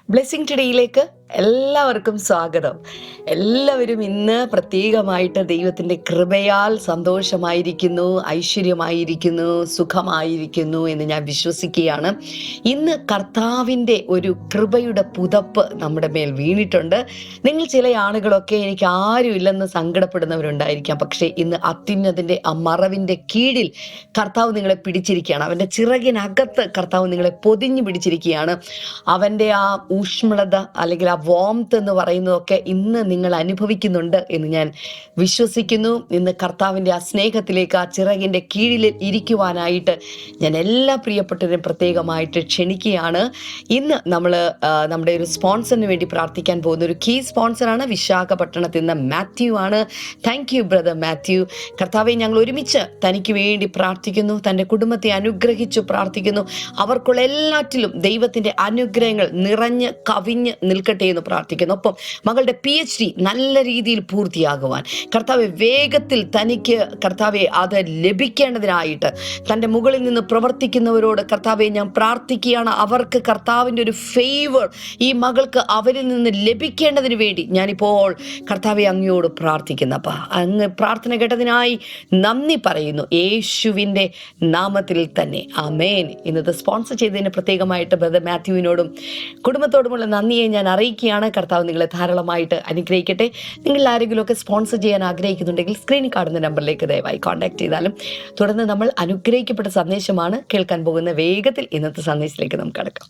Blessing ടുഡേയിലേക്ക് എല്ലാവർക്കും സ്വാഗതം. എല്ലാവരും ഇന്ന് പ്രത്യേകമായിട്ട് ദൈവത്തിൻ്റെ കൃപയാൽ സന്തോഷമായിരിക്കുന്നു, ഐശ്വര്യമായിരിക്കുന്നു, സുഖമായിരിക്കുന്നു എന്ന് ഞാൻ വിശ്വസിക്കുകയാണ്. ഇന്ന് കർത്താവിൻ്റെ ഒരു കൃപയുടെ പുതപ്പ് നമ്മുടെ മേൽ വീണിട്ടുണ്ട്. നിങ്ങൾ ചില ആളുകളൊക്കെ എനിക്ക് ആരുമില്ലെന്ന് സങ്കടപ്പെടുന്നവരുണ്ടായിരിക്കാം. പക്ഷേ ഇന്ന് അത്യുന്നതിൻ്റെ ആ മറവിൻ്റെ കീഴിൽ കർത്താവ് നിങ്ങളെ പിടിച്ചിരിക്കുകയാണ്. അവൻ്റെ ചിറകിനകത്ത് കർത്താവ് നിങ്ങളെ പൊതിഞ്ഞു പിടിച്ചിരിക്കുകയാണ്. അവൻ്റെ ആ ഊഷ്മളത അല്ലെങ്കിൽ ആ വോംത്ത് എന്ന് പറയുന്നതൊക്കെ ഇന്ന് നിങ്ങൾ അനുഭവിക്കുന്നുണ്ട് എന്ന് ഞാൻ വിശ്വസിക്കുന്നു. ഇന്ന് കർത്താവിൻ്റെ ആ സ്നേഹത്തിലേക്ക്, ആ ചിറകിൻ്റെ കീഴിൽ ഇരിക്കുവാനായിട്ട് ഞാൻ എല്ലാ പ്രിയപ്പെട്ടവരും പ്രത്യേകമായിട്ട് ക്ഷണിക്കുകയാണ്. ഇന്ന് നമ്മൾ നമ്മുടെ ഒരു സ്പോൺസറിന് വേണ്ടി പ്രാർത്ഥിക്കാൻ പോകുന്ന ഒരു കീ സ്പോൺസറാണ്. വിശാഖപട്ടണത്തിൽ നിന്ന് മാത്യു ആണ്. Thank you brother Mathew. കർത്താവെ, ഞങ്ങൾ ഒരുമിച്ച് തനിക്ക് വേണ്ടി പ്രാർത്ഥിക്കുന്നു. തൻ്റെ കുടുംബത്തെ അനുഗ്രഹിച്ചു പ്രാർത്ഥിക്കുന്നു. അവർക്കുള്ള എല്ലാറ്റിലും ദൈവത്തിൻ്റെ അനുഗ്രഹങ്ങൾ നിറഞ്ഞ് കവിഞ്ഞ് നിൽക്കട്ടെ എന്ന് പ്രാർത്ഥിക്കുന്നു. ഒപ്പം മകളുടെ PhD നല്ല രീതിയിൽ പൂർത്തിയാകുവാൻ കർത്താവെ, വേഗത്തിൽ തനിക്ക് കർത്താവെ അത് ലഭിക്കേണ്ടതിനായിട്ട് തൻ്റെ മുകളിൽ നിന്ന് പ്രവർത്തിക്കുന്നവരോട് കർത്താവെ ഞാൻ പ്രാർത്ഥിക്കുകയാണ്. അവർക്ക് കർത്താവിൻ്റെ ഒരു ഫേവർ ഈ മകൾക്ക് അവരിൽ നിന്ന് ലഭിക്കേണ്ടതിന് വേണ്ടി ഞാനിപ്പോൾ കർത്താവെ അങ്ങയോട് പ്രാർത്ഥിക്കുന്നപ്പാ. അങ്ങ് പ്രാർത്ഥന കേട്ടതിനായി നന്ദി പറയുന്നു, യേശുവിൻ്റെ നാമത്തിൽ തന്നെ ആമേൻ. ഇന്നത്തെ സ്പോൺസർ ചെയ്തതിന് പ്രത്യേകമായിട്ട് ബ്രദർ മാത്യുവിനോടും കുടുംബത്തോടുമുള്ള നന്ദിയെ ഞാൻ അറിയിക്കുകയാണ്. കർത്താവ് നിങ്ങളെ ധാരാളമായിട്ട് അനുഗ്രഹിക്കട്ടെ. നിങ്ങൾ ആരെങ്കിലുമൊക്കെ സ്പോൺസർ ചെയ്യാൻ ആഗ്രഹിക്കുന്നുണ്ടെങ്കിൽ സ്ക്രീനിൽ കാണുന്ന നമ്പറിലേക്ക് ദയവായി കോൺടാക്ട് ചെയ്താലും. തുടർന്ന് നമ്മൾ അനുഗ്രഹിക്കപ്പെട്ട സന്ദേശമാണ് കേൾക്കാൻ പോകുന്ന. വേഗത്തിൽ ഇന്നത്തെ സന്ദേശത്തിലേക്ക് നമുക്ക് കടക്കാം.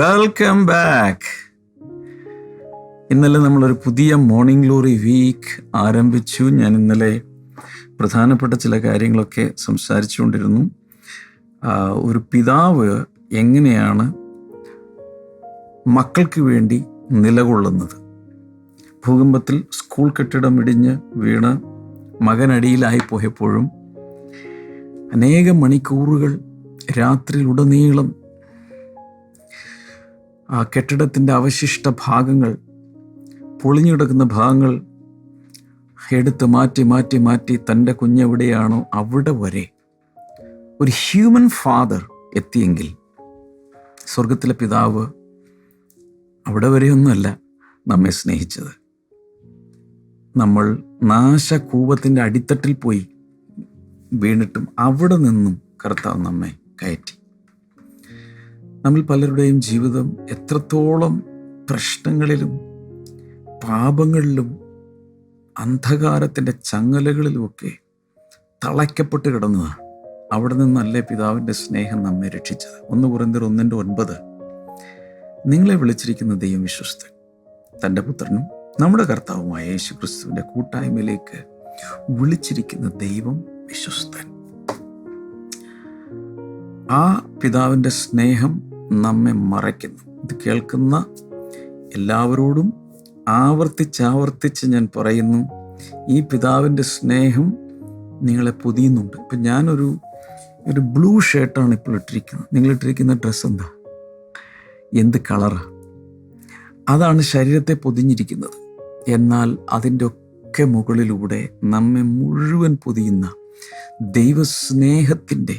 Welcome back. ഇന്നലെ നമ്മളൊരു പുതിയ മോർണിംഗ് ഗ്ലോറി വീക്ക് ആരംഭിച്ചു. ഞാൻ ഇന്നലെ പ്രധാനപ്പെട്ട ചില കാര്യങ്ങളൊക്കെ സംസാരിച്ചുകൊണ്ടിരുന്നു. ഒരു പിതാവ് എങ്ങനെയാണ് മക്കൾക്ക് വേണ്ടി നിലകൊള്ളുന്നത്. ഭൂകമ്പത്തിൽ സ്കൂൾ കെട്ടിടം ഇടിഞ്ഞ് വീണ് മകനടിയിലായി പോയപ്പോഴും അനേകം മണിക്കൂറുകൾ രാത്രിയിലുടനീളം ആ കെട്ടിടത്തിൻ്റെ അവശിഷ്ട ഭാഗങ്ങൾ, പൊളിഞ്ഞു കിടക്കുന്ന ഭാഗങ്ങൾ എടുത്ത് മാറ്റി മാറ്റി മാറ്റി തൻ്റെ കുഞ്ഞെവിടെയാണോ അവിടെ വരെ ഒരു ഹ്യൂമൻ ഫാദർ എത്തിയെങ്കിൽ സ്വർഗത്തിലെ പിതാവ് അവിടെ വരെയൊന്നുമല്ല നമ്മെ സ്നേഹിച്ചത്. നമ്മൾ നാശകൂപത്തിൻ്റെ അടിത്തട്ടിൽ പോയി വീണിട്ടും അവിടെ നിന്നും കർത്താവ് നമ്മെ കയറ്റി. നമ്മൾ പലരുടെയും ജീവിതം എത്രത്തോളം പ്രശ്നങ്ങളിലും പാപങ്ങളിലും അന്ധകാരത്തിൻ്റെ ചങ്ങലകളിലുമൊക്കെ തളയ്ക്കപ്പെട്ട് കിടന്നതാണ്. അവിടെ നിന്നല്ലേ പിതാവിൻ്റെ സ്നേഹം നമ്മെ രക്ഷിച്ചത്. 1 കൊരിന്ത്യർ 1:9 നിങ്ങളെ വിളിച്ചിരിക്കുന്ന ദൈവം വിശ്വസ്തൻ, തൻ്റെ പുത്രനും നമ്മുടെ കർത്താവുമായ യേശു ക്രിസ്തുവിൻ്റെ കൂട്ടായ്മയിലേക്ക് വിളിച്ചിരിക്കുന്ന ദൈവം വിശ്വസ്തൻ. ആ പിതാവിൻ്റെ സ്നേഹം നമ്മെ മറയ്ക്കുന്നു. ഇത് കേൾക്കുന്ന എല്ലാവരോടും ആവർത്തിച്ചാവർത്തിച്ച് ഞാൻ പറയുന്നു, ഈ പിതാവിൻ്റെ സ്നേഹം നിങ്ങളെ പൊതിയുന്നുണ്ട്. ഇപ്പം ഞാനൊരു ബ്ലൂ ഷർട്ടാണ് ഇപ്പോൾ ഇട്ടിരിക്കുന്നത്. നിങ്ങളിട്ടിരിക്കുന്ന ഡ്രസ്സ് എന്താ? എന്ത് കളറാണ്? അതാണ് ശരീരത്തെ പൊതിഞ്ഞിരിക്കുന്നത്. എന്നാൽ അതിൻ്റെ ഒക്കെ മുകളിലൂടെ നമ്മെ മുഴുവൻ പൊതിയുന്ന ദൈവസ്നേഹത്തിൻ്റെ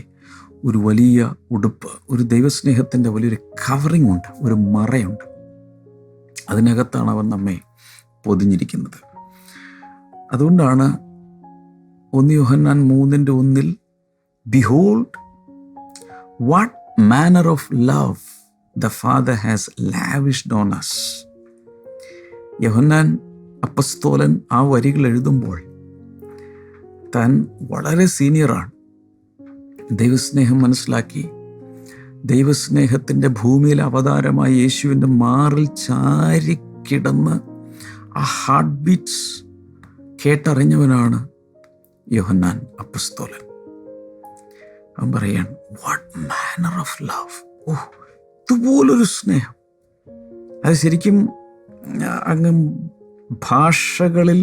ഒരു വലിയ ഉടുപ്പ്, ഒരു ദൈവസ്നേഹത്തിൻ്റെ വലിയൊരു കവറിംഗ് ഉണ്ട്, ഒരു മറയുണ്ട്. അതിനകത്താണ് അവൻ നമ്മെ പൊതിഞ്ഞിരിക്കുന്നത്. അതുകൊണ്ടാണ് 1 യോഹന്നാൻ 3:1 Behold what manner of love the Father has lavished on us. യോഹന്നാൻ അപ്പസ്തോലൻ ആ വരികൾ എഴുതുമ്പോൾ താൻ വളരെ സീനിയറാണ്. ദൈവസ്നേഹം മനസ്സിലാക്കി ദൈവസ്നേഹത്തിൻ്റെ ഭൂമിയിൽ അവതാരമായ യേശുവിൻ്റെ മാറിൽ ചാരിക്കിടന്ന് ആ ഹാർട്ട് ബീറ്റ്സ് കേട്ടറിഞ്ഞവനാണ് യോഹന്നാൻ അപ്പസ്തോലൻ. അവൻ പറയാണ്, വാട്ട് മാനർ ഓഫ് ലവ്. ഓ, ഇതുപോലൊരു സ്നേഹം. അത് ശരിക്കും അങ്ങ് ഭാഷകളിൽ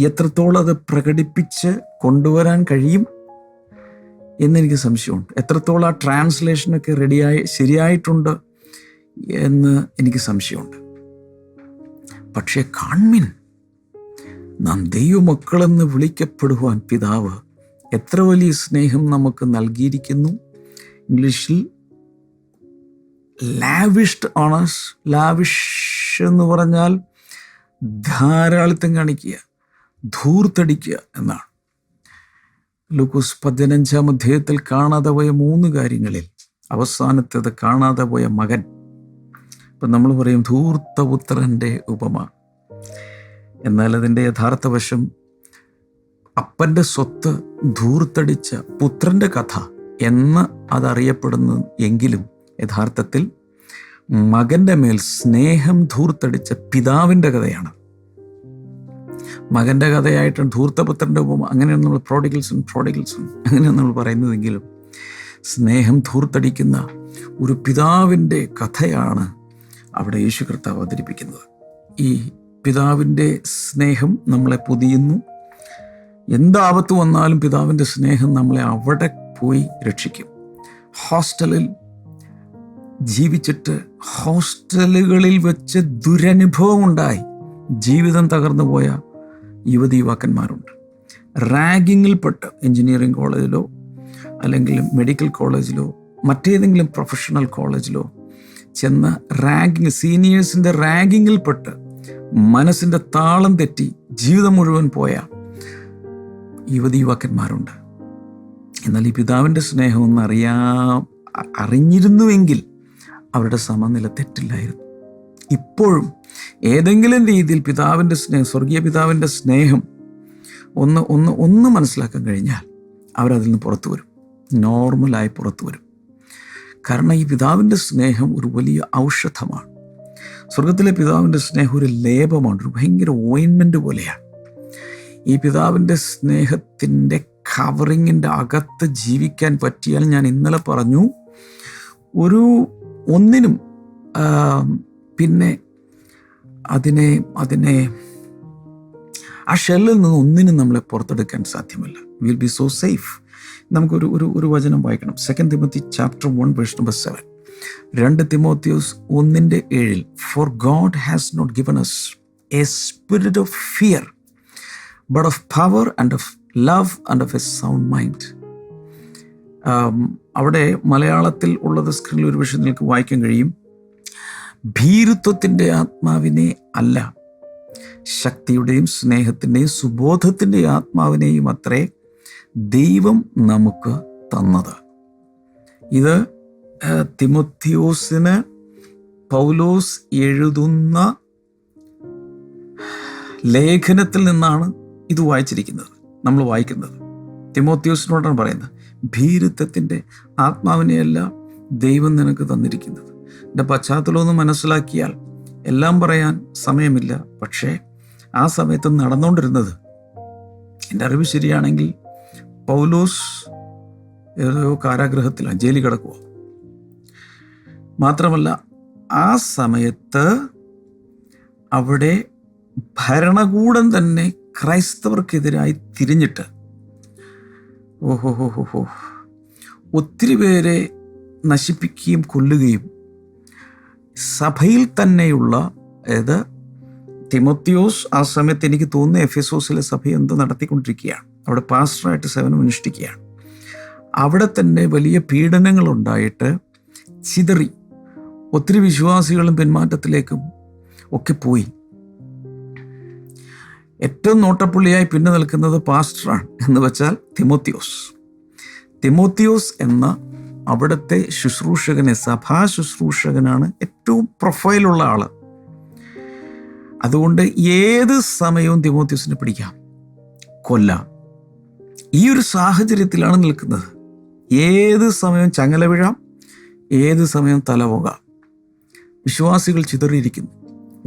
എത്രത്തോളം അത് പ്രകടിപ്പിച്ച് കൊണ്ടുവരാൻ കഴിയും എന്നെനിക്ക് സംശയമുണ്ട്. എത്രത്തോളം ആ ട്രാൻസ്ലേഷനൊക്കെ ശരിയായിട്ടുണ്ട് എന്ന് എനിക്ക് സംശയമുണ്ട്. പക്ഷേ കാൺമിൻ, നാം ദൈവമക്കളെന്ന് വിളിക്കപ്പെടുവാൻ പിതാവ് എത്ര വലിയ സ്നേഹം നമുക്ക് നൽകിയിരിക്കുന്നു. ഇംഗ്ലീഷിൽ ലാവിഷ്ഡ് ഓൺ us. ലാവിഷ് എന്ന് പറഞ്ഞാൽ ധാരാളിത്തം കാണിക്കുക, ധൂർത്തടിക്കുക എന്നാണ്. ലൂക്കോസ് 15-ാം അധ്യായത്തിൽ കാണാതെ പോയ 3 കാര്യങ്ങളിൽ അവസാനത്തേത് കാണാതെ പോയ മകൻ. ഇപ്പം നമ്മൾ പറയും ധൂർത്തപുത്രൻ്റെ ഉപമ. എന്നാൽ അതിൻ്റെ യഥാർത്ഥ വശം അപ്പൻ്റെ സ്വത്ത് ധൂർത്തടിച്ച പുത്രൻ്റെ കഥ എന്ന് അതറിയപ്പെടുന്നു. എങ്കിലും യഥാർത്ഥത്തിൽ മകൻ്റെ മേൽ സ്നേഹം ധൂർത്തടിച്ച പിതാവിൻ്റെ കഥയാണ്. മകൻ്റെ കഥയായിട്ട് ധൂർത്തപുത്രൻ്റെ ഉപമ അങ്ങനെയാണ് നമ്മൾ പ്രോഡിഗൽസും അങ്ങനെയാണ് നമ്മൾ പറയുന്നതെങ്കിലും സ്നേഹം ധൂർത്തടിക്കുന്ന ഒരു പിതാവിൻ്റെ കഥയാണ് അവിടെ യേശു കർത്താവ് അവതരിപ്പിക്കുന്നത്. ഈ പിതാവിൻ്റെ സ്നേഹം നമ്മളെ പൊതിയുന്നു. എന്താപത്ത് വന്നാലും പിതാവിൻ്റെ സ്നേഹം നമ്മളെ അവിടെ പോയി രക്ഷിക്കും. ഹോസ്റ്റലിൽ ജീവിച്ചിട്ട് ഹോസ്റ്റലുകളിൽ വെച്ച് ദുരനുഭവം ഉണ്ടായി ജീവിതം തകർന്നു പോയ യുവതി യുവാക്കന്മാരുണ്ട്. റാഗിങ്ങിൽപ്പെട്ട് എഞ്ചിനീയറിംഗ് കോളേജിലോ അല്ലെങ്കിൽ മെഡിക്കൽ കോളേജിലോ മറ്റേതെങ്കിലും പ്രൊഫഷണൽ കോളേജിലോ ചെന്ന് സീനിയേഴ്സിൻ്റെ റാഗിങ്ങിൽപ്പെട്ട് മനസ്സിൻ്റെ താളം തെറ്റി ജീവിതം മുഴുവൻ പോയ യുവതി യുവാക്കന്മാരുണ്ട്. എന്നാൽ ഈ പിതാവിൻ്റെ സ്നേഹം ഒന്ന് അറിഞ്ഞിരുന്നുവെങ്കിൽ അവരുടെ സമനില തെറ്റില്ലായിരുന്നു. ഇപ്പോഴും ഏതെങ്കിലും രീതിയിൽ പിതാവിൻ്റെ സ്നേഹം, സ്വർഗീയ പിതാവിൻ്റെ സ്നേഹം ഒന്ന് മനസ്സിലാക്കാൻ കഴിഞ്ഞാൽ അവരതിൽ നിന്ന് പുറത്തു വരും, നോർമലായി പുറത്തു വരും. കാരണം ഈ പിതാവിൻ്റെ സ്നേഹം ഒരു വലിയ ഔഷധമാണ്. സ്വർഗത്തിലെ പിതാവിൻ്റെ സ്നേഹം ഒരു ലേപമാണ്, ഒരു ഭയങ്കര ഓയിൻമെൻറ്റ് പോലെയാണ്. ഈ പിതാവിൻ്റെ സ്നേഹത്തിൻ്റെ കവറിങ്ങിൻ്റെ അകത്ത് ജീവിക്കാൻ പറ്റിയാൽ, ഞാൻ ഇന്നലെ പറഞ്ഞു, ഒന്നിനും പിന്നെ അതിനെ ആ ഷെല്ലിൽ നിന്ന് ഒന്നിനും നമ്മളെ പുറത്തെടുക്കാൻ സാധ്യമല്ല. Will be so safe. നമുക്കൊരു ഒരു വചനം വായിക്കണം. 2 തിമോത്തി chapter 1 verse number 7. 2 തിമോത്തിയോസ് 1:7. For God has not given us a spirit of fear, but of power and of love and of a sound mind. അവിടെ മലയാളത്തിൽ ഉള്ളത് സ്ക്രീനിൽ ഒരു വിഷയം നിങ്ങൾക്ക് വായിക്കാൻ കഴിയും. ഭീരുത്വത്തിൻ്റെ ആത്മാവിനെ അല്ല, ശക്തിയുടെയും സ്നേഹത്തിൻ്റെയും സുബോധത്തിൻ്റെയും ആത്മാവിനെയും അത്രേ ദൈവം നമുക്ക് തന്നത്. ഇത് തിമോത്തിയോസിന് പൗലോസ് എഴുതുന്ന ലേഖനത്തിൽ നിന്നാണ് ഇത് വായിച്ചിരിക്കുന്നത്, നമ്മൾ വായിക്കുന്നത്. തിമോത്തിയോസിനോടാണ് പറയുന്നത്, ഭീരുത്വത്തിൻ്റെ ആത്മാവിനെയല്ല ദൈവം നിനക്ക് തന്നിരിക്കുന്നത്. എൻ്റെ പശ്ചാത്തലമൊന്ന് മനസ്സിലാക്കിയാൽ എല്ലാം പറയാൻ സമയമില്ല. പക്ഷേ ആ സമയത്ത് നടന്നുകൊണ്ടിരുന്നത്, എൻ്റെ അറിവ് ശരിയാണെങ്കിൽ, പൗലോസ് ഏതോ കാരാഗൃഹത്തിലാണ്, ജയിലിൽ കിടക്കുക. മാത്രമല്ല ആ സമയത്ത് അവിടെ ഭരണകൂടം തന്നെ ക്രൈസ്തവർക്കെതിരായി തിരിഞ്ഞിട്ട് ഒത്തിരി പേരെ നശിപ്പിക്കുകയും കൊല്ലുകയും, സഭയിൽ തന്നെയുള്ള, അതായത് തിമോത്തിയോസ് ആ സമയത്ത് എനിക്ക് തോന്നുന്നു എഫെസോസിലെ സഭ എന്തോ നടത്തിക്കൊണ്ടിരിക്കുകയാണ്, അവിടെ പാസ്റ്ററായിട്ട് സേവനം അനുഷ്ഠിക്കുകയാണ്. അവിടെ തന്നെ വലിയ പീഡനങ്ങളുണ്ടായിട്ട് ചിതറി ഒത്തിരി വിശ്വാസികളും പിന്മാറ്റത്തിലേക്കും ഒക്കെ പോയി. ഏറ്റവും നോട്ടപ്പുള്ളിയായി പിന്നെ നിൽക്കുന്നത് പാസ്റ്ററാണ്, എന്ന് വെച്ചാൽ തിമോത്തിയോസ് എന്ന അവിടുത്തെ ശുശ്രൂഷകനെ, സഭാ ശുശ്രൂഷകനാണ് ഏറ്റവും പ്രൊഫൈലുള്ള ആള്. അതുകൊണ്ട് ഏത് സമയവും തിമോത്തിയോസിനെ പിടിക്കാം, കൊല്ലാം. ഈ ഒരു സാഹചര്യത്തിലാണ് നിൽക്കുന്നത്. ഏത് സമയവും ചങ്ങല വീഴാം, ഏത് സമയം തലപോകാം. വിശ്വാസികൾ ചിതറിയിരിക്കുന്നു.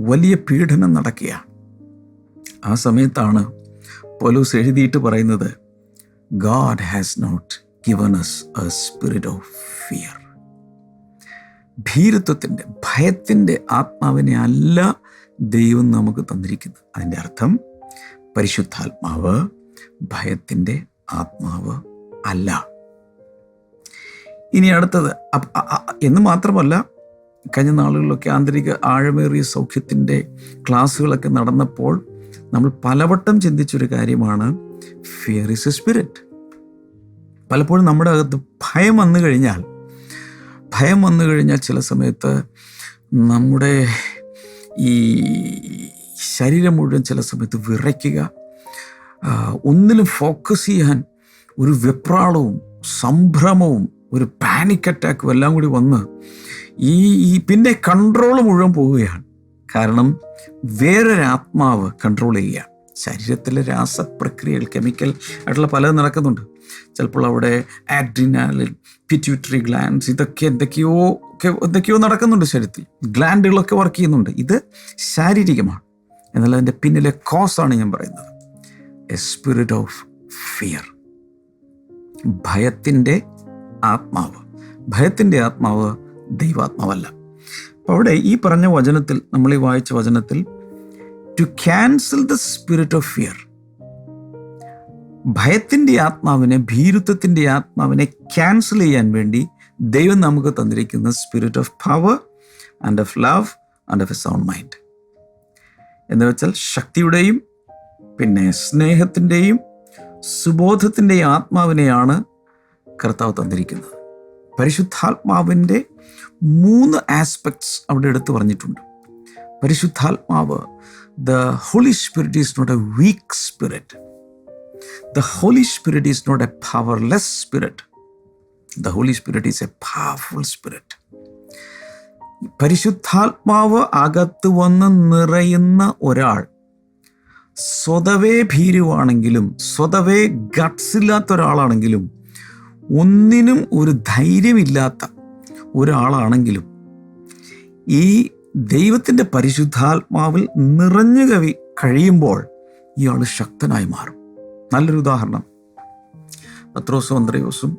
വലിയ പീഡനം നടക്കുകയാണ്. ആ സമയത്താണ് പൗലോസ് എഴുതിയിട്ട് പറയുന്നത്, God has not given us a spirit of fear. ഭീരുത്വത്തിൻ്റെ, ഭയത്തിൻ്റെ ആത്മാവിനെ അല്ല ദൈവം നമുക്ക് തന്നിരിക്കുന്നത്. അതിൻ്റെ അർത്ഥം പരിശുദ്ധാത്മാവ് ഭയത്തിൻ്റെ ആത്മാവ് അല്ല. ഇനി അടുത്തത് എന്ന് മാത്രമല്ല, കഴിഞ്ഞ നാളുകളിലൊക്കെ ആന്തരിക ആഴമേറിയ സൗഖ്യത്തിൻ്റെ ക്ലാസ്സുകളൊക്കെ നടന്നപ്പോൾ നമ്മൾ പലവട്ടം ചിന്തിച്ചൊരു കാര്യമാണ് ഫിയർ ഇസ് എ സ്പിരിറ്റ്. പലപ്പോഴും നമ്മുടെ അകത്ത് ഭയം വന്നു കഴിഞ്ഞാൽ ചില സമയത്ത് നമ്മുടെ ഈ ശരീരം മുഴുവൻ ചില സമയത്ത് വിറയ്ക്കുക, ഒന്നിലും ഫോക്കസ് ചെയ്യാൻ ഒരു വെപ്രാളവും സംഭ്രമവും ഒരു പാനിക് അറ്റാക്കും എല്ലാം കൂടി വന്ന് പിന്നെ കൺട്രോൾ മുഴുവൻ പോവുകയാണ്. കാരണം വേറൊരു ആത്മാവ് കൺട്രോൾ ചെയ്യുക. ശരീരത്തിലെ രാസപ്രക്രിയകൾ, കെമിക്കൽ ആയിട്ടുള്ള പലതും നടക്കുന്നുണ്ട്. ചിലപ്പോൾ അവിടെ ആഡ്രിനാലിൻ, പിറ്റ്യൂട്ടറി ഗ്ലാൻഡ്സ്, ഇതൊക്കെ എന്തൊക്കെയോ നടക്കുന്നുണ്ട് ശരീരത്തിൽ. ഗ്ലാൻഡുകളൊക്കെ വർക്ക് ചെയ്യുന്നുണ്ട്. ഇത് ശാരീരികമാണ്. എന്നാൽ അതിൻ്റെ പിന്നിലെ കോസാണ് ഞാൻ പറയുന്നത്, എ സ്പിരിറ്റ് ഓഫ് ഫിയർ. ഭയത്തിൻ്റെ ആത്മാവ്. ഭയത്തിൻ്റെ ആത്മാവ് ദൈവാത്മാവല്ല. അപ്പോൾ അവിടെ ഈ പറഞ്ഞ വചനത്തിൽ, നമ്മൾ ഈ വായിച്ച വചനത്തിൽ, to cancel the spirit of fear, ഭയത്തിൻ്റെ ആത്മാവിനെ, ഭീരുത്വത്തിൻ്റെ ആത്മാവിനെ ക്യാൻസൽ ചെയ്യാൻ വേണ്ടി ദൈവം നമുക്ക് തന്നിരിക്കുന്ന spirit of power and of love and of a sound mind. എന്ന് വെച്ചാൽ ശക്തിയുടെയും പിന്നെ സ്നേഹത്തിൻ്റെയും സുബോധത്തിൻ്റെയും ആത്മാവിനെയാണ് കർത്താവ് തന്നിരിക്കുന്നത്. പരിശുദ്ധാത്മാവിൻ്റെ 3 ആസ്പെക്ട്സ് അവിടെ എടുത്തു പറഞ്ഞിട്ടുണ്ട്. പരിശുദ്ധാത്മാവ്, the holy spirit is not a weak spirit. The Holy Spirit is not a powerless spirit. The Holy Spirit is a powerful spirit. പരിശുദ്ധാത്മാവ് അകത്ത് വന്ന് നിറയുന്ന ഒരാൾ സ്വതവേ ഭീരുവാണെങ്കിലും, സ്വതവേ ഗട്ട്സ് ഇല്ലാത്ത ഒരാളാണെങ്കിലും, ഒന്നിനും ഒരു ധൈര്യമില്ലാത്ത ഒരാളാണെങ്കിലും, ഈ ദൈവത്തിൻ്റെ പരിശുദ്ധാത്മാവിൽ നിറഞ്ഞു കഴിയുമ്പോൾ ഇയാൾ ശക്തനായി മാറും. നല്ലൊരു ഉദാഹരണം, പത്രോസും അന്ത്രയോസും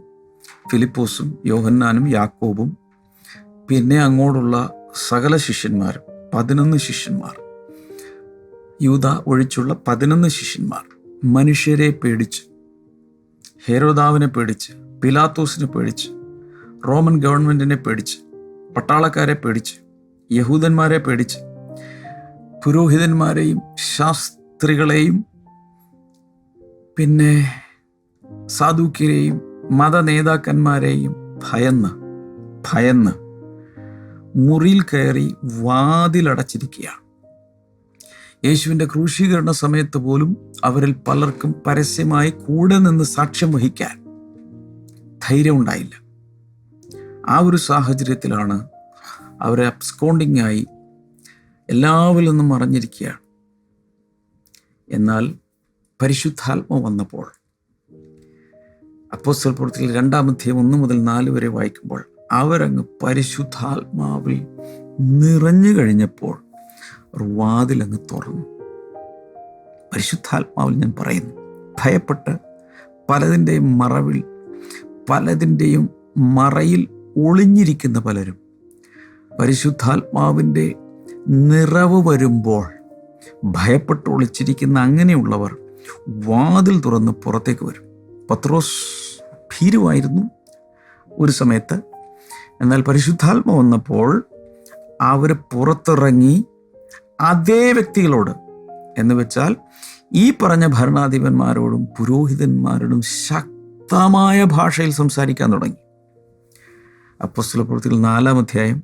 ഫിലിപ്പോസും യോഹന്നാനും യാക്കോബും പിന്നെ അങ്ങോട്ടുള്ള സകല ശിഷ്യന്മാരും, 11 ശിഷ്യന്മാർ, യൂദ ഒഴിച്ചുള്ള 11 ശിഷ്യന്മാർ മനുഷ്യരെ പേടിച്ച്, ഹെരോദാവിനെ പേടിച്ച്, പിലാത്തോസിനെ പേടിച്ച്, റോമൻ ഗവൺമെൻറ്റിനെ പേടിച്ച്, പട്ടാളക്കാരെ പേടിച്ച്, യഹൂദന്മാരെ പേടിച്ച്, പുരോഹിതന്മാരെയും ശാസ്ത്രികളെയും പിന്നെ സാധുക്യരെയും മതനേതാക്കന്മാരെയും ഭയന്ന് മുറിയിൽ കയറി വാതിലടച്ചിരിക്കുകയാണ്. യേശുവിൻ്റെ ക്രൂശീകരണ സമയത്ത് പോലും അവരിൽ പലർക്കും പരസ്യമായി കൂടെ നിന്ന് സാക്ഷ്യം വഹിക്കാൻ ധൈര്യം ഉണ്ടായില്ല. ആ ഒരു സാഹചര്യത്തിലാണ് അവരെ അബ്സ്കോണ്ടിങ് ആയി എല്ലാവരിൽ നിന്നും മറഞ്ഞിരിക്കുകയാണ്. എന്നാൽ പരിശുദ്ധാത്മാവ് വന്നപ്പോൾ, അപ്പോസ്തല പ്രവൃത്തിയിൽ 2-ാം അധ്യായം 1 മുതൽ 4 വരെ വായിക്കുമ്പോൾ, അവരങ്ങ് പരിശുദ്ധാത്മാവിൽ നിറഞ്ഞു കഴിഞ്ഞപ്പോൾ വാതിലങ്ങ് തുറന്നു. പരിശുദ്ധാത്മാവിൽ ഞാൻ പറയുന്നു, ഭയപ്പെട്ട് പലതിൻ്റെയും മറയിൽ ഒളിഞ്ഞിരിക്കുന്ന പലരും പരിശുദ്ധാത്മാവിൻ്റെ നിറവ് വരുമ്പോൾ ഭയപ്പെട്ട് ഒളിച്ചിരിക്കുന്ന അങ്ങനെയുള്ളവർ വാതിൽ തുറന്ന് പുറത്തേക്ക് വരും. പത്രോസ് ഭീരുവായിരുന്നു ഒരു സമയത്ത്. എന്നാൽ പരിശുദ്ധാത്മ വന്നപ്പോൾ അവർ പുറത്തിറങ്ങി അതേ വ്യക്തികളോട്, എന്ന് വെച്ചാൽ ഈ പറഞ്ഞ ഭരണാധിപന്മാരോടും പുരോഹിതന്മാരോടും ശക്തമായ ഭാഷയിൽ സംസാരിക്കാൻ തുടങ്ങി. അപ്പോസ്തല പ്രവൃത്തിയിൽ 4-ാം അധ്യായം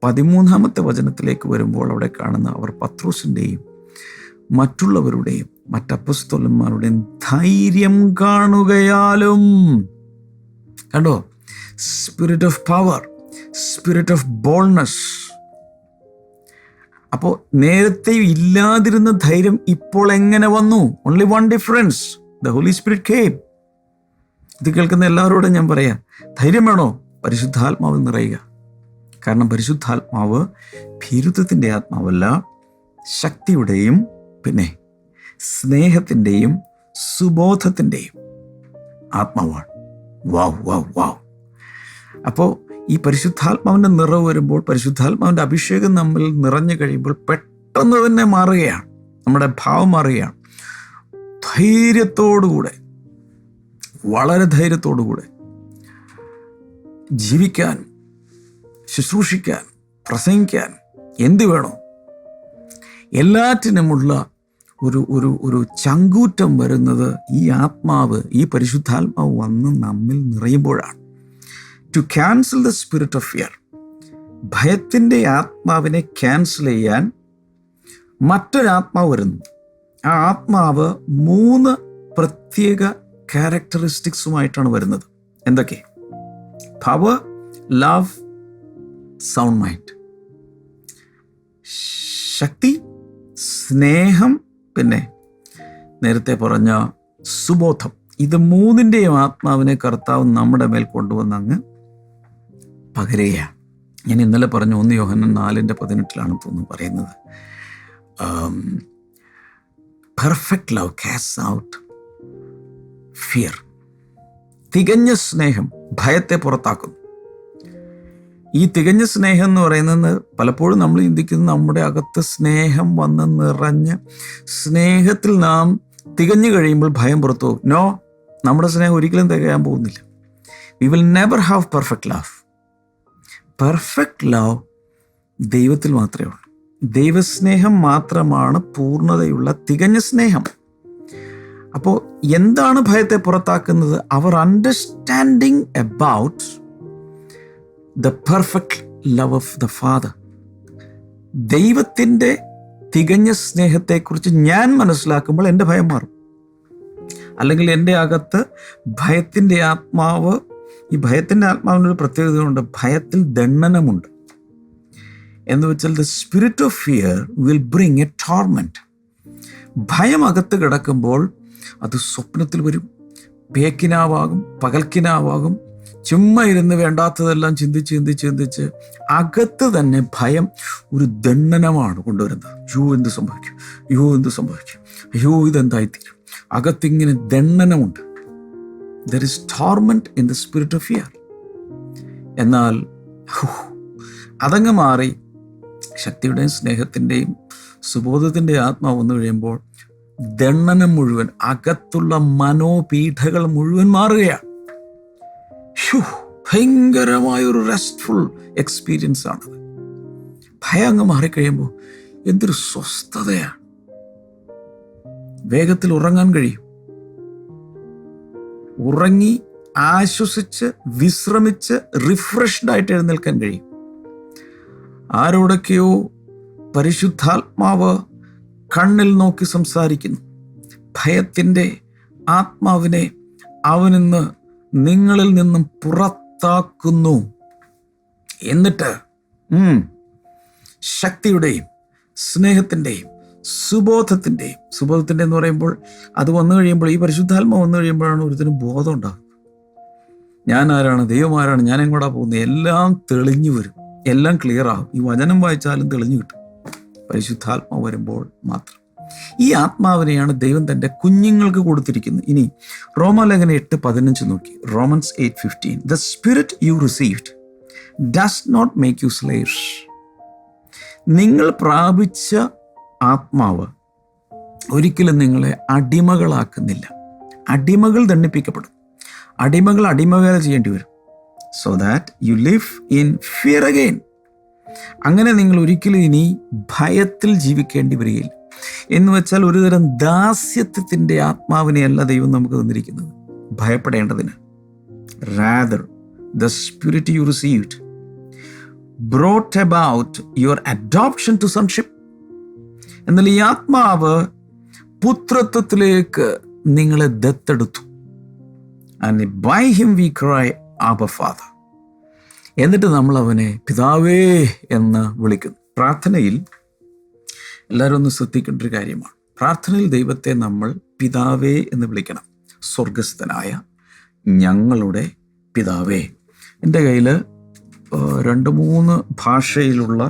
13-ാമത്തെ വചനത്തിലേക്ക് വരുമ്പോൾ അവിടെ കാണുന്ന അവർ പത്രോസിൻ്റെയും മറ്റുള്ളവരുടെയും മറ്റപ്പസ്തോലന്മാരുടെയും ധൈര്യം കാണുകയാലും, കണ്ടോ, spirit of power, spirit of boldness. അപ്പോൾ നേരത്തെ ഇല്ലാതിരുന്ന ധൈര്യം ഇപ്പോൾ എങ്ങനെ വന്നു? Only one difference, the holy spirit came. ഇത് കേൾക്കുന്ന എല്ലാവരോടും ഞാൻ പറയാം, ധൈര്യം വേണോ? പരിശുദ്ധാത്മാവിൽ നിറയുക. കാരണം പരിശുദ്ധാത്മാവ് ഭീരുത്വത്തിൻ്റെ ആത്മാവല്ല, ശക്തിയുടെയും പിന്നെ സ്നേഹത്തിൻ്റെയും സുബോധത്തിൻ്റെയും ആത്മാവാണ്. വാവ് വാവ് വാവ്. അപ്പോൾ ഈ പരിശുദ്ധാത്മാവിൻ്റെ നിറവ് വരുമ്പോൾ, പരിശുദ്ധാത്മാവിൻ്റെ അഭിഷേകം നമ്മിൽ നിറഞ്ഞു കഴിയുമ്പോൾ പെട്ടെന്ന് തന്നെ മാറുകയാണ്, നമ്മുടെ ഭാവം മാറുകയാണ്. ധൈര്യത്തോടുകൂടെ, വളരെ ധൈര്യത്തോടുകൂടെ ജീവിക്കാൻ, ശുശ്രൂഷിക്കാൻ, പ്രസംഗിക്കാൻ, എന്ത് വേണോ എല്ലാറ്റിനുമുള്ള ഒരു ഒരു ഒരു ചങ്കൂറ്റം വരുന്നത് ഈ ആത്മാവ്, ഈ പരിശുദ്ധാത്മാവ് വന്ന് നമ്മിൽ നിറയുമ്പോഴാണ്. To cancel the spirit of fear, ഭയത്തിൻ്റെ ആത്മാവിനെ ക്യാൻസൽ ചെയ്യാൻ മറ്റൊരാത്മാവ് വരുന്നു. ആ ആത്മാവ് 3 പ്രത്യേക ക്യാരക്ടറിസ്റ്റിക്സുമായിട്ടാണ് വരുന്നത്. എന്തൊക്കെ? Power, love, sound mind. ശക്തി, സ്നേഹം, പിന്നെ നേരത്തെ പറഞ്ഞ സുബോധം. ഇത് 3ൻ്റെയും ആത്മാവിനെ കർത്താവ് നമ്മുടെ മേൽ കൊണ്ടുവന്ന് അങ്ങ് പകരുകയാണ്. ഞാൻ ഇന്നലെ പറഞ്ഞു 1 യോഹന്നാൻ 4:18 തോന്നുന്നു പറയുന്നത്, perfect love cast out fear. തികഞ്ഞ സ്നേഹം ഭയത്തെ പുറത്താക്കുന്നു. ഈ തികഞ്ഞ സ്നേഹം എന്ന് പറയുന്നത് പലപ്പോഴും നമ്മൾ ചിന്തിക്കുന്നത് നമ്മുടെ അകത്ത് സ്നേഹം വന്ന് നിറഞ്ഞ് സ്നേഹത്തിൽ നാം തികഞ്ഞു കഴിയുമ്പോൾ ഭയം പുറത്തു പോകും. നോ, നമ്മുടെ സ്നേഹം ഒരിക്കലും തികയാൻ പോകുന്നില്ല. We will never have perfect love. Perfect love ദൈവത്തിൽ മാത്രമേ ഉള്ളൂ. ദൈവസ്നേഹം മാത്രമാണ് പൂർണ്ണതയുള്ള തികഞ്ഞ സ്നേഹം. അപ്പോൾ എന്താണ് ഭയത്തെ പുറത്താക്കുന്നത്? അവർ understanding about the perfect love of the Father. ദൈവത്തിൻ്റെ തികഞ്ഞ സ്നേഹത്തെക്കുറിച്ച് ഞാൻ മനസ്സിലാക്കുമ്പോൾ എൻ്റെ ഭയം മാറും. അല്ലെങ്കിൽ എൻ്റെ അകത്ത് ഭയത്തിൻ്റെ ആത്മാവ്, ഈ ഭയത്തിൻ്റെ ആത്മാവിനൊരു പ്രത്യേകതയുണ്ട്, ഭയത്തിൽ ദണ്ഡനമുണ്ട്. എന്ന് വെച്ചാൽ the spirit of fear will bring A torment. ഭയം അകത്ത് കിടക്കുമ്പോൾ അത് സ്വപ്നത്തിൽ വരും, പേക്കിനാവാകും, പകൽക്കിനാവാകും. ചുമ്മാ ഇരുന്ന് വേണ്ടാത്തതെല്ലാം ചിന്തിച്ച് അകത്ത് തന്നെ ഭയം ഒരു ദണ്ഡനമാണ് കൊണ്ടുവരുന്നത്. എന്ത് സംഭവിക്കും, എന്ത് സംഭവിക്കും, ഇതെന്തായിത്തീരും. അകത്തിങ്ങനെ ദണ്ഡനമുണ്ട്. There is torment in the spirit of fear. എന്നാൽ അതങ്ങ് മാറി ശക്തിയുടെയും സ്നേഹത്തിൻ്റെയും സുബോധത്തിൻ്റെ ആത്മാവ് വന്നു കഴിയുമ്പോൾ ദണ്ഡനം മുഴുവൻ, അകത്തുള്ള മനോപീഠകൾ മുഴുവൻ മാറുകയാണ്. ഭയങ്കരമായൊരു റെസ്റ്റ്ഫുൾ എക്സ്പീരിയൻസ് ആണത്. ഭയം അങ്ങ് മാറിക്കഴിയുമ്പോൾ എന്തൊരു സ്വസ്ഥതയാണ്. വേഗത്തിൽ ഉറങ്ങാൻ കഴിയും. ഉറങ്ങി ആശ്വസിച്ച് വിശ്രമിച്ച് റിഫ്രഷ്ഡ് ആയിട്ട് എഴുന്നേൽക്കാൻ കഴിയും. ആരോടൊക്കെയോ പരിശുദ്ധാത്മാവ് കണ്ണിൽ നോക്കി സംസാരിക്കുന്നു. ഭയത്തിൻ്റെ ആത്മാവിനെ അവനിന്ന് നിങ്ങളിൽ നിന്നും പുറത്താക്കുന്നു. എന്നിട്ട് ശക്തിയുടെയും സ്നേഹത്തിൻ്റെയും സുബോധത്തിൻ്റെ എന്ന് പറയുമ്പോൾ അത് വന്നു കഴിയുമ്പോൾ, ഈ പരിശുദ്ധാത്മാവ് വന്നു കഴിയുമ്പോഴാണ് ഒരുത്തിനും ബോധം ഉണ്ടാകുന്നത്. ഞാൻ ആരാണ്, ദൈവം ആരാണ്, ഞാൻ എങ്ങോട്ടാ പോകുന്നത്, എല്ലാം തെളിഞ്ഞു വരും, എല്ലാം ക്ലിയർ ആകും. ഈ വചനം വായിച്ചാലും തെളിഞ്ഞു കിട്ടും പരിശുദ്ധാത്മാവ് വരുമ്പോൾ മാത്രം. ഈ ആത്മാവിനെയാണ് ദൈവം തൻ്റെ കുഞ്ഞുങ്ങൾക്ക് കൊടുത്തിരിക്കുന്നത്. ഇനി റോമാലേഖനം 8:15 നോക്കി. Romance 8:15. The spirit you received does not make you slaves. നിങ്ങൾ പ്രാപിച്ച ആത്മാവ് ഒരിക്കലും നിങ്ങളെ അടിമകളാക്കുന്നില്ല. അടിമകൾ ദണ്ഡിപ്പിക്കപ്പെടും. അടിമകൾ അടിമവേല ചെയ്യേണ്ടി വരും. So that you live in fear again. അങ്ങനെ നിങ്ങൾ ഒരിക്കലും ഇനി ഭയത്തിൽ ജീവിക്കേണ്ടി വരികയില്ല. എന്ന് വെച്ചാൽ ഒരുതരം ദാസ്യത്വത്തിൻ്റെ ആത്മാവിനെയല്ല ദൈവം നമുക്ക് തന്നിരിക്കുന്നത് ഭയപ്പെടേണ്ടതിന്. Rather, the spirit you received brought about your adoption to sonship. എന്നാൽ ഈ ആത്മാവ് പുത്രത്വത്തിലേക്ക് നിങ്ങളെ ദത്തെടുത്തു. And by him we cry, Abba Father. എന്നിട്ട് നമ്മൾ അവനെ പിതാവേ എന്ന് വിളിക്കുന്നു. പ്രാർത്ഥനയിൽ എല്ലാവരും ഒന്ന് ശ്രദ്ധിക്കേണ്ട ഒരു കാര്യമാണ്. പ്രാർത്ഥനയിൽ ദൈവത്തെ നമ്മൾ പിതാവേ എന്ന് വിളിക്കണം. സ്വർഗസ്ഥനായ ഞങ്ങളുടെ പിതാവേ. എൻ്റെ കയ്യിൽ 2-3 ഭാഷയിലുള്ള,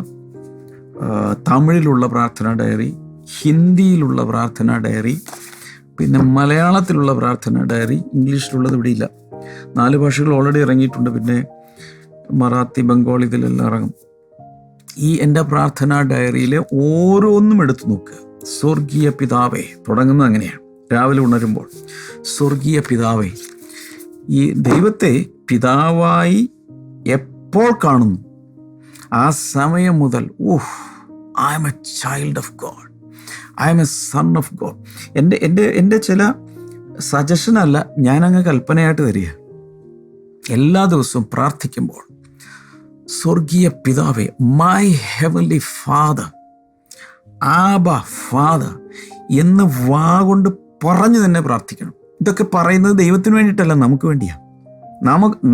തമിഴിലുള്ള പ്രാർത്ഥനാ ഡയറി, ഹിന്ദിയിലുള്ള പ്രാർത്ഥനാ ഡയറി, പിന്നെ മലയാളത്തിലുള്ള പ്രാർത്ഥനാ ഡയറി. ഇംഗ്ലീഷിലുള്ളത് ഇവിടെ ഇല്ല. 4 ഭാഷകൾ ഓൾറെഡി ഇറങ്ങിയിട്ടുണ്ട്. പിന്നെ മറാത്തി, ബംഗാളി ഇതിലെല്ലാം ഇറങ്ങും. ഈ എൻ്റെ പ്രാർത്ഥനാ ഡയറിയിലെ ഓരോന്നും എടുത്തു നോക്കുക. സ്വർഗീയ പിതാവേ, തുടങ്ങുന്നത് അങ്ങനെയാണ്. രാവിലെ ഉണരുമ്പോൾ സ്വർഗീയ പിതാവേ, ഈ ദൈവത്തെ പിതാവായി എപ്പോൾ കാണുന്നു ആ സമയം മുതൽ I M A child of God, I M A son of God. എൻ്റെ ചില സജഷനല്ല, ഞാനങ്ങ് കൽപ്പനയായിട്ട് തരിക. എല്ലാ ദിവസവും പ്രാർത്ഥിക്കുമ്പോൾ സ്വർഗീയ പിതാവേ, my heavenly father, Aba father എന്ന് കൊണ്ട് പറഞ്ഞു തന്നെ പ്രാർത്ഥിക്കണം. ഇതൊക്കെ പറയുന്നത് ദൈവത്തിന് വേണ്ടിയിട്ടല്ല, നമുക്ക് വേണ്ടിയാണ്.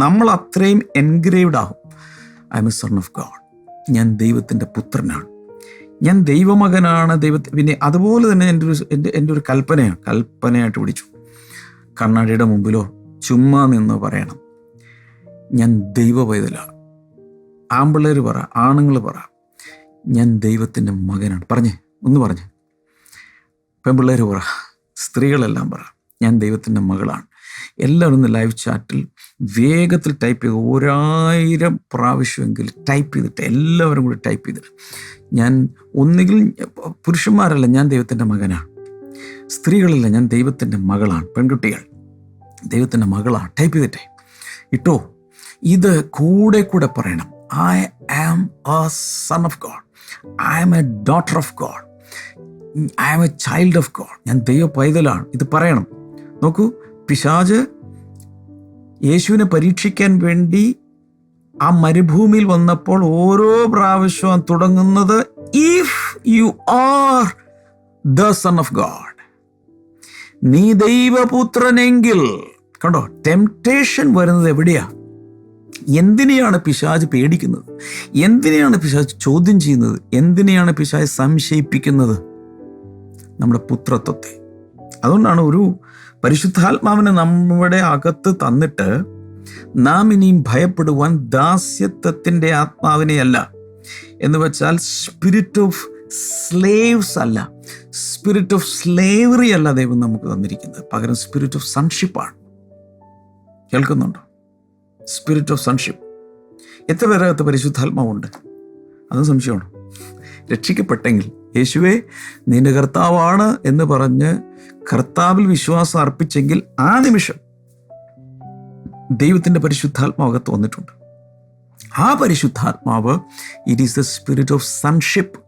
നമ്മൾ അത്രയും എൻഗ്രേവ്ഡ് ആകും. I M A son of God, ഞാൻ ദൈവത്തിൻ്റെ പുത്രനാണ്, ഞാൻ ദൈവമകനാണ്. പിന്നെ അതുപോലെ തന്നെ എൻ്റെ ഒരു കൽപ്പനയായിട്ട് പിടിച്ചു. കണ്ണാടിയുടെ മുമ്പിലോ ചുമ്മാ നിന്ന് പറയണം, ഞാൻ ദൈവ പൈതലാണ്. ആൺപിള്ളേർ പറ, ആണുങ്ങൾ പറ, ഞാൻ ദൈവത്തിൻ്റെ മകനാണ്. ഒന്ന് പറഞ്ഞേ. പെൺപിള്ളേർ പറ, സ്ത്രീകളെല്ലാം പറ, ഞാൻ ദൈവത്തിൻ്റെ മകളാണ്. എല്ലാവരും ഒന്ന് ലൈവ് ചാറ്റിൽ വേഗത്തിൽ ടൈപ്പ് ചെയ്യുക. 1000 പ്രാവശ്യമെങ്കിലും ടൈപ്പ് ചെയ്തിട്ട്, എല്ലാവരും കൂടി ടൈപ്പ് ചെയ്തിട്ട്, ഞാൻ ഒന്നുകിൽ പുരുഷന്മാരല്ല, ഞാൻ ദൈവത്തിൻ്റെ മകനാണ്. സ്ത്രീകളല്ല, ഞാൻ ദൈവത്തിൻ്റെ മകളാണ്. പെൺകുട്ടികൾ ദൈവത്തിൻ്റെ മകളാണ്. ടൈപ്പ് ചെയ്തിട്ടേ ഇട്ടോ. ഇത് കൂടെ പറയണം. I am a son of God, I am a daughter of God, I am a child of God. ഞാൻ ദൈവ പൈതലാണ്. ഇത് പറയണം. നോക്കൂ, പിശാച് യേശുവിനെ പരീക്ഷിക്കാൻ വേണ്ടി ആ മരുഭൂമിയിൽ വന്നപ്പോൾ ഓരോ പ്രാവശ്യവും തുടങ്ങുന്നത് if you are the sun of God, നീ ദൈവപുത്രനെങ്കിൽ. കണ്ടോ, ടെംപ്ടേഷൻ വരുന്നത് എവിടെയാ? എന്തിനെയാണ് പിശാച് പേടിക്കുന്നത്? എന്തിനെയാണ് പിശാച് ചോദ്യം ചെയ്യുന്നത്? എന്തിനെയാണ് പിശാച് സംശയിപ്പിക്കുന്നത്? നമ്മുടെ പുത്രത്വത്തെ. അതുകൊണ്ടാണ് ഒരു പരിശുദ്ധാത്മാവിനെ നമ്മുടെ അകത്ത് തന്നിട്ട് നാം ഇനിയും ഭയപ്പെടുവാൻ ദാസ്യത്വത്തിൻ്റെ ആത്മാവിനെയല്ല, എന്ന് വെച്ചാൽ സ്പിരിറ്റ് ഓഫ് സ്ലേവ്സ് അല്ല, സ്പിരിറ്റ് ഓഫ് സ്ലേവറി അല്ല ദൈവം നമുക്ക് തന്നിരിക്കുന്നത്. പകരം സ്പിരിറ്റ് ഓഫ് സൺഷിപ്പാണ്. കേൾക്കുന്നുണ്ടോ? Spirit of sonship. എത്ര പേരകത്ത് പരിശുദ്ധാത്മാവുണ്ട്? അതും സംശയമാണ്. രക്ഷിക്കപ്പെട്ടെങ്കിൽ യേശുവേ നിന്റെ കർത്താവാണ് എന്ന് പറഞ്ഞ് കർത്താവിൽ വിശ്വാസം അർപ്പിച്ചെങ്കിൽ ആ നിമിഷം ദൈവത്തിൻ്റെ പരിശുദ്ധാത്മാവകത്ത് വന്നിട്ടുണ്ട്. ആ പരിശുദ്ധാത്മാവ് it is the spirit of sonship,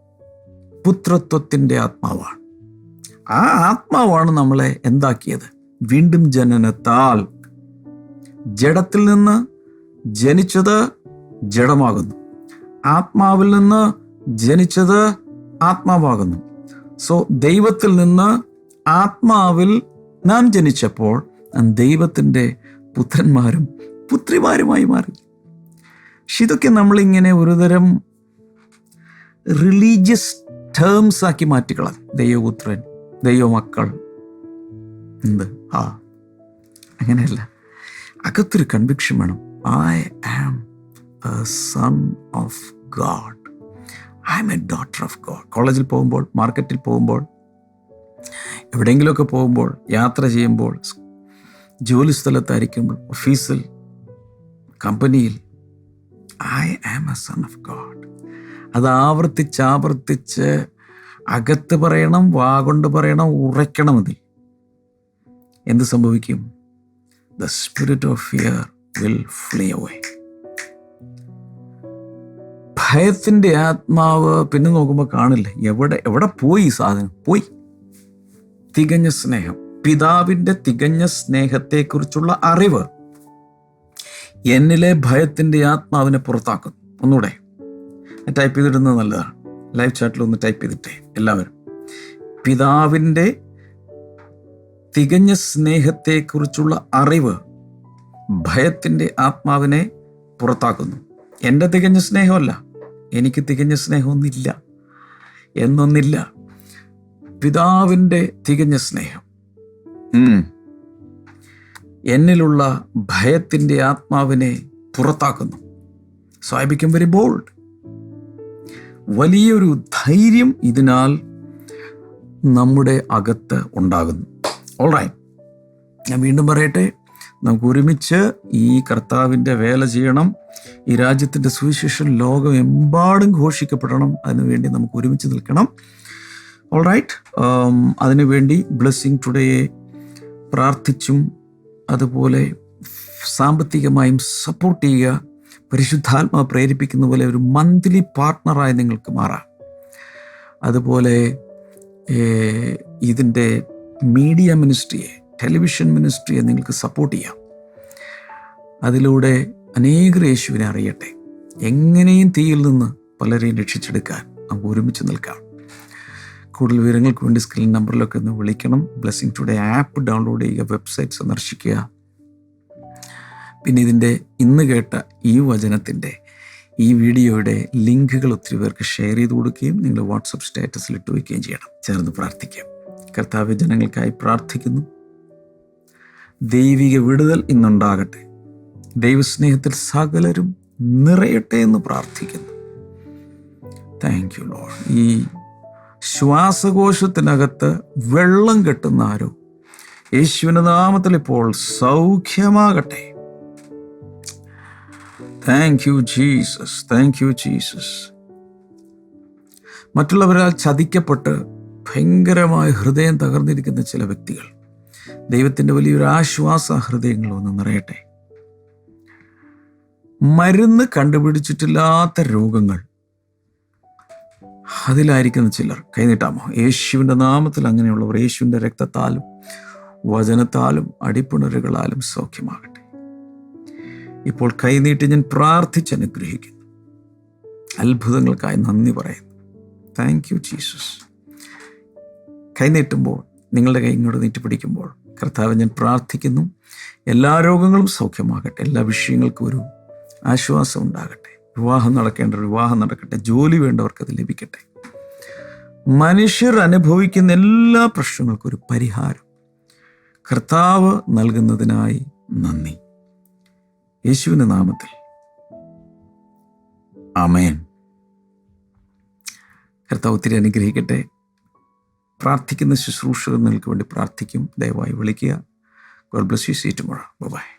പുത്രത്വത്തിൻ്റെ ആത്മാവാണ്. ആ ആത്മാവാണ് നമ്മളെ എന്താക്കിയത്? വീണ്ടും ജനനത്താൽ. ജഡത്തിൽ നിന്ന് ജനിച്ചത് ജഡമാകുന്നു, ആത്മാവിൽ നിന്ന് ജനിച്ചത് ആത്മാവാകുന്നു. സോ ദൈവത്തിൽ നിന്ന് ആത്മാവിൽ നാം ജനിച്ചപ്പോൾ ദൈവത്തിൻ്റെ പുത്രന്മാരും പുത്രിമാരുമായി മാറി. പക്ഷെ ഇതൊക്കെ നമ്മളിങ്ങനെ ഒരുതരം റിലീജിയസ് ടേംസ് ആക്കി മാറ്റിക്കളാം. ദൈവപുത്രൻ, ദൈവമക്കൾ, അങ്ങനെയല്ല. അകത്തൊരു കൺവിക്ഷൻ വേണം. I am a son of God, I am a daughter of God. കോളേജിൽ പോകുമ്പോൾ, മാർക്കറ്റിൽ പോകുമ്പോൾ, എവിടെയെങ്കിലുമൊക്കെ പോകുമ്പോൾ, യാത്ര ചെയ്യുമ്പോൾ, ജോലി സ്ഥലത്തായിരിക്കുമ്പോൾ, ഓഫീസിൽ, കമ്പനിയിൽ, I am a son of God. അത് ആവർത്തിച്ച് അകത്ത് പറയണം, വാഗൊണ്ട് പറയണം, ഉറയ്ക്കണം. അതിൽ എന്ത് സംഭവിക്കും? The spirit of fear will flee away. ഭയത്തിൻ്റെ ആത്മാവ് പിന്നെ നോക്കുമ്പോൾ കാണില്ല. എവിടെ പോയി? സാധനം പോയി. തികഞ്ഞ സ്നേഹം, പിതാവിൻ്റെ തികഞ്ഞ സ്നേഹത്തെക്കുറിച്ചുള്ള അറിവ് എന്നിലെ ഭയത്തിൻ്റെ ആത്മാവിനെ പുറത്താക്കുന്നു. ഒന്നുകൂടെ ടൈപ്പ് ചെയ്തിടുന്നത് നല്ലതാണ്. ലൈവ് ചാറ്റിൽ ഒന്ന് ടൈപ്പ് ചെയ്തിട്ടേ എല്ലാവരും. പിതാവിൻ്റെ തികഞ്ഞ സ്നേഹത്തെക്കുറിച്ചുള്ള അറിവ് ഭയത്തിൻ്റെ ആത്മാവിനെ പുറത്താക്കുന്നു. എൻ്റെ തികഞ്ഞ സ്നേഹമല്ല, എനിക്ക് തികഞ്ഞ സ്നേഹമൊന്നുമില്ല എന്നൊന്നില്ല. പിതാവിൻ്റെ തികഞ്ഞ സ്നേഹം എന്നിലുള്ള ഭയത്തിൻ്റെ ആത്മാവിനെ പുറത്താക്കുന്നു. So I become very bold. വലിയൊരു ധൈര്യം ഇതിനാൽ നമ്മുടെ അകത്ത് ഉണ്ടാകുന്നു. ഓൾറൈറ്റ്, ഞാൻ വീണ്ടും പറയട്ടെ, നമുക്ക് ഒരുമിച്ച് ഈ കർത്താവിൻ്റെ വേല ചെയ്യണം. ഈ രാജ്യത്തിൻ്റെ സുവിശേഷം ലോകമെമ്പാടും ഘോഷിക്കപ്പെടണം. അതിനുവേണ്ടി നമുക്ക് ഒരുമിച്ച് നിൽക്കണം. ഓൾറൈറ്റ്, അതിനുവേണ്ടി ബ്ലെസ്സിങ് ടുഡേയെ പ്രാർത്ഥിച്ചും അതുപോലെ സാമ്പത്തികമായും സപ്പോർട്ട് ചെയ്യുക. പരിശുദ്ധാത്മാവ് പ്രേരിപ്പിക്കുന്ന പോലെ ഒരു മന്ത്ലി പാർട്ട്ണറായി നിങ്ങൾക്ക് മാറാം. അതുപോലെ ഇതിൻ്റെ മീഡിയ മിനിസ്ട്രിയെ, ടെലിവിഷൻ മിനിസ്ട്രിയെ നിങ്ങൾക്ക് സപ്പോർട്ട് ചെയ്യാം. അതിലൂടെ അനേകർ യേശുവിനെ അറിയട്ടെ. എങ്ങനെയും തീയിൽ നിന്ന് പലരെയും രക്ഷിച്ചെടുക്കാൻ നമുക്ക് ഒരുമിച്ച് നിൽക്കാം. കൂടുതൽ വിവരങ്ങൾക്ക് വേണ്ടി സ്ക്രീൻ നമ്പറിലൊക്കെ ഒന്ന് വിളിക്കണം. ബ്ലെസ്സിങ് ടുഡേ ആപ്പ് ഡൗൺലോഡ് ചെയ്യുക, വെബ്സൈറ്റ് സന്ദർശിക്കുക. പിന്നെ ഇതിൻ്റെ ഇന്ന് കേട്ട ഈ വചനത്തിൻ്റെ, ഈ വീഡിയോയുടെ ലിങ്കുകൾ ഒത്തിരി പേർക്ക് ഷെയർ ചെയ്ത് കൊടുക്കുകയും നിങ്ങൾ വാട്സപ്പ് സ്റ്റാറ്റസിൽ ഇട്ട് വയ്ക്കുകയും ചെയ്യണം. ചേർന്ന് പ്രാർത്ഥിക്കാം. കർത്താവ്, ജനങ്ങൾക്കായി പ്രാർത്ഥിക്കുന്നു. ദൈവിക വിടുതൽ ഇന്നുണ്ടാകട്ടെ. ദൈവസ്നേഹത്തിൽ സകലരും നിറയട്ടെ എന്ന് പ്രാർത്ഥിക്കുന്നു. Thank you Lord. ഈ ശ്വാസകോശത്തിനകത്ത് വെള്ളം കെട്ടുന്ന ആരോ യേശുവിൻ്റെ നാമത്തിൽ ഇപ്പോൾ സൗഖ്യമാകട്ടെ. Thank you Jesus, thank you Jesus. മറ്റുള്ളവരാൽ ചതിക്കപ്പെട്ട് ഭയങ്കരമായ ഹൃദയം തകർന്നിരിക്കുന്ന ചില വ്യക്തികൾ, ദൈവത്തിൻ്റെ വലിയൊരു ആശ്വാസ ഹൃദയങ്ങൾ ഒന്ന് നിറയട്ടെ. മരുന്ന് കണ്ടുപിടിച്ചിട്ടില്ലാത്ത രോഗങ്ങൾ, അതിലായിരിക്കുന്ന ചിലർ കൈനീട്ടാമോ? യേശുവിൻ്റെ നാമത്തിൽ അങ്ങനെയുള്ളവർ യേശുവിൻ്റെ രക്തത്താലും വചനത്താലും അടിപ്പിണറുകളാലും സൗഖ്യമാകട്ടെ. ഇപ്പോൾ കൈനീട്ടി ഞാൻ പ്രാർത്ഥിച്ചനുഗ്രഹിക്കുന്നു. അത്ഭുതങ്ങൾക്കായി നന്ദി പറയുന്നു. Thank you Jesus. കൈനീട്ടുമ്പോൾ, നിങ്ങളുടെ കൈ ഇങ്ങോട്ട് നീട്ടിപ്പിടിക്കുമ്പോൾ, കർത്താവ് ഞാൻ പ്രാർത്ഥിക്കുന്നു, എല്ലാ രോഗങ്ങളും സൗഖ്യമാകട്ടെ. എല്ലാ വിഷയങ്ങൾക്കും ഒരു ആശ്വാസം ഉണ്ടാകട്ടെ. വിവാഹം നടക്കേണ്ടവർ വിവാഹം നടക്കട്ടെ. ജോലി വേണ്ടവർക്ക് അത് ലഭിക്കട്ടെ. മനുഷ്യർ അനുഭവിക്കുന്ന എല്ലാ പ്രശ്നങ്ങൾക്കും ഒരു പരിഹാരം കർത്താവ് നൽകുന്നതിനായി നന്ദി. യേശുവിൻ്റെ നാമത്തിൽ ആമേൻ. കർത്താവ് ഒത്തിരി അനുഗ്രഹിക്കട്ടെ. പ്രാർത്ഥിക്കുന്ന ശുശ്രൂഷകർ നിങ്ങൾക്ക് വേണ്ടി പ്രാർത്ഥിക്കും. ദയവായി വിളിക്കുക. God bless you. See you tomorrow. Bye-bye.